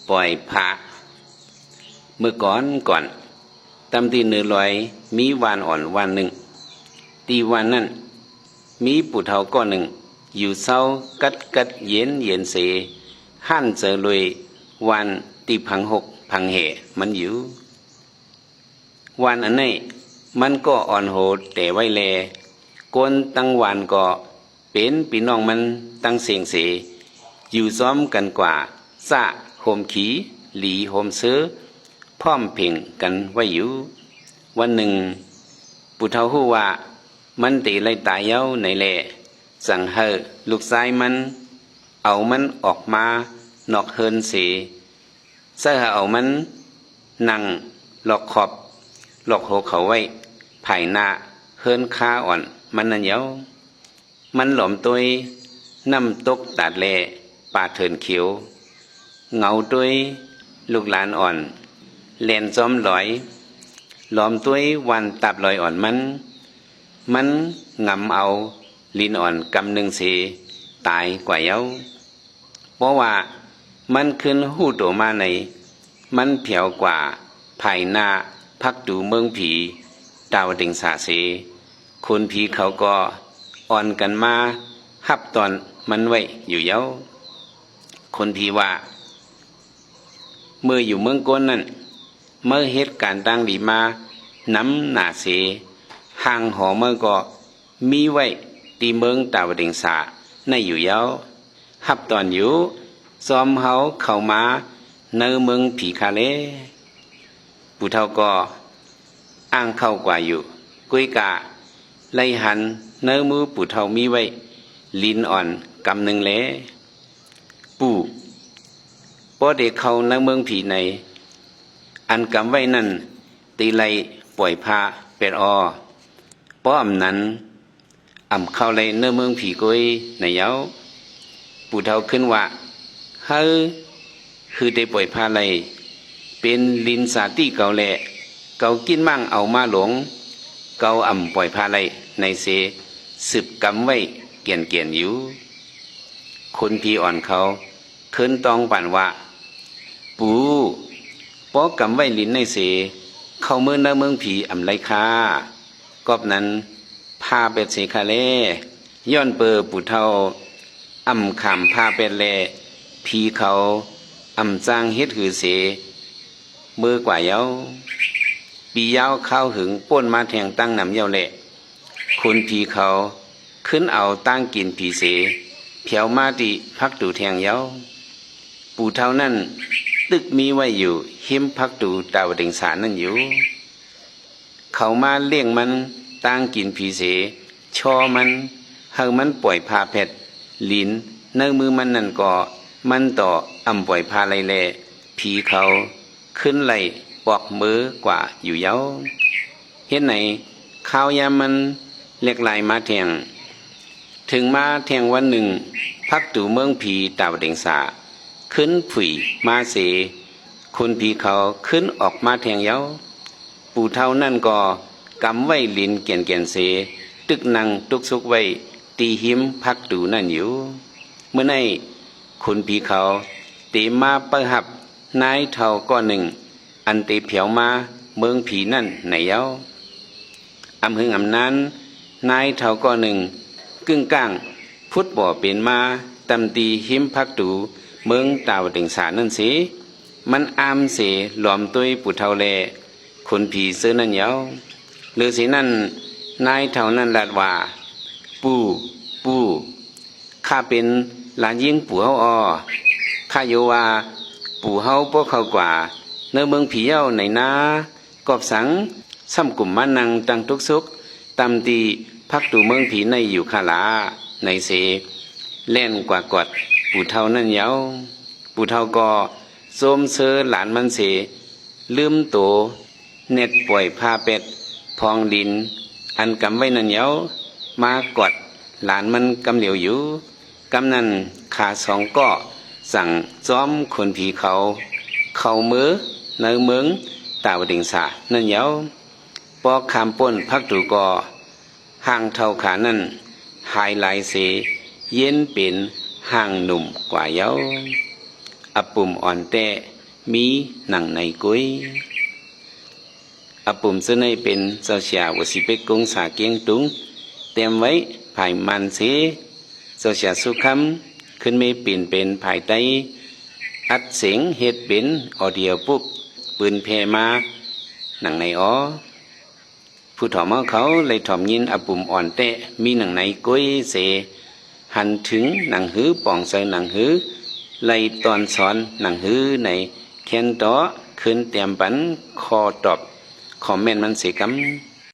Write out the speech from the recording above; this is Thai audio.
ปล่อยพระเมื่อก่อนตำตีเนื้อลอยมีวานอ่อนวันหนึ่งตีวันนั้นมีปู่เฒ่าก้อนหนึ่งอยู่เศร้ากัดเย็นเสหั่นเจอเลยวันตีพังหกพังเหมันอยู่วันอันนี้มันก็อ่อนโหดแต่ไว้แลกนตั้งวันก็เป็นพี่น้องมันตั้งเสียงเสอยู่ซ้อมกันกว่าซะโฮมขีหลีโฮมเสือพร้อมเพ่งกันไว้อยู่วันหนึ่งปู่เฒ่าฮู้ว่ามันตีไล่ตายเย้าในแลสั่งเฮอลูกชายมันเอามันออกมานอกเฮินเสเสื้อเอามันนั่งหลอกขอบหลอกหัวเขาไว้ภายหน้าเฮินค้าอ่อนมันนั่นเย้ามันหลอมตัวน้ำตกตาดแลป่าเถินเขียวเงาตัวลูกหลานอ่อนแลนซ้อมลอยหลอมตัววันตับลอยอ่อนมันงำเอาลินอ่อนกำหนึ่งเสตายกว่าเย้าเพราะว่ามันขึ้นหู้ตัวมาในมันเผียวกว่าภายหน้าพักดูเมืองผีดาวดิงสาเสคนผีเขาก็อ่อนกันมาหับตอนมันไว้อยู่เย้าคนผีว่าเมื่ออยู่เมืองก้นนั่นเมื่อเหตุการณ์ต่างดีมาน้ำหนาเสห่างหอเมื่อก็มีไว้ตีเมืองดาวดิงสาในอยู่เย้าหับตอนอยู่ซ้อมเฮาเข้ามาในเมืองผีคาเลปู่เฒ่าก็อ้างเข้ากว่าอยู่กุ้ยกาไล่หันเนื้อมือปู่เฒ่ามีไว้ลินอ่อนกำหนึ่งเลปู่พอเด็กเขาในเมืองผีในอันกำไว้นั่นตีไลปล่อยพาเป็ดอป้อมนั้นเข้าเลยเนื้อเมืองผีกุ้ยในเย้าปู่เฒ่าขึ้นว่าเฮ้คือได้ปล่อยพาไลเป็นลินสาติเก่าแหละเก่ากินมั่งเอามาหลงเก่าปล่อยพาไลในเสสืบกำไว้เกี่ยนอยู่คนผีอ่อนเขาเคินตองปั่นว่าปูป้อกำไว้ลินในเสเข้าเมืองเมืองผีไรค่ากอบนั้นพาเป็ดเสคาเลย้อนเปอปู่เฒ่าขามพาเป็ดแลผีเขาจางเฮ็ดหือเสมือกว่าเย้าปียาวเข้าหึงป้นมาแทงตั้งนำเย้าแหละคนผีเขาขึ้นเอาตั้งกินผีเสเผียวมาติพักดูแทงเย้าปู่เฒ่านั่นตึกมีไว้อยู่หิมพักดูดาวดิงสานั่นอยู่เขามาเลี้ยงมันตั้งกินผีเสชอมันเฮามันปล่อยพาเพชรลิ้นเนื้อมือมันนั่นก็มันต่อปล่อยพาไลแลผีเขาขึ้นไหลปอกมือกว่าอยู่เย้าเฮ็ดไหนข้าวยามมันเล็กลายมาแทงถึงมาแทงวันหนึ่งพักตู่เมืองผีดาวเด็งสาขึ้นผุยมาเสคนผีเขาขึ้นออกมาแทงเย้าปู่เฒ่านั่นก็กำไว้ลิ้นเกี่ยนเสตึกนั่งตุกซุกไว้ตีหิมพักตู่นั่นอยู่เมื่อในคนผีเขาเตมาประหับนายเฒ่าก้อนหนึ่งอันเตเผียวมาเมืองผีนั่นในเย้าหึงนั้นนายเฒ่าก้อนหนึ่งกึ่งก้างพุทธบ่อเป็นมาตำตีหิมพักตู่เมืองดาวดิงสานั่นสิมันเสหลอมตัวปู่เฒ่าแลคนผีเสื้อนั่นเย้าหรือสินั่นนายเฒ่านั่นลาดว่าปู่ข้าเป็นหลานยิงปู่เฮาข้าโยว่าปู่เฮาพวกเขากว่าเนื้อเมืองผีเย้าในนากอบสังซ้ำกลุ่มมานังตังทุกสุขตำตีพักตู่เมืองผีในอยู่คาลาในเสแล่นกว่ากอดปู่เฒ่านั่นเย้าปู่เฒ่าก็โสมเสอหลานมันเสลืมโตเน็ดปล่อยพาเป็ดพองดินอันกำไว้นั่นเย้ามากอดหลานมันกำเหลียวอยู่กำนั้นขาสองก็สั่งซ้อมคนผีเขามือในเมืองดาวดิงสานั่นเย้าปอกคำป้นพักตู่ก็ห่างเท่าขานั่นหายลายเสเย็นเป็นห่างหนุ่มกว่าเย้าปุ่มอ่อนแต้ มีหนังในกุ้ยอปุ่มเสนเป็นเจ้าเสียวสิเปกงสาเกียงตุงเตรียมไว้ภายมันเสเจ้าเสียสุคำขึ้นไม่เปลี่ยนเป็นภายใต้อัดเสียงเฮ็ดเป็นออเดียวปุ๊บปืนเพมาหนังในอ้อผู้ถ่อมเขาเลยถ่อมยินอปุ่มอ่อนเตะมีหนังในกุ้ยเสหันถึงหนังหือป่องใส่หนังหือไล่ตอนสอนหนังหือในแคนต่อขึ้นเตรียมปันคอตอบคอมเมนต์มันเสกำ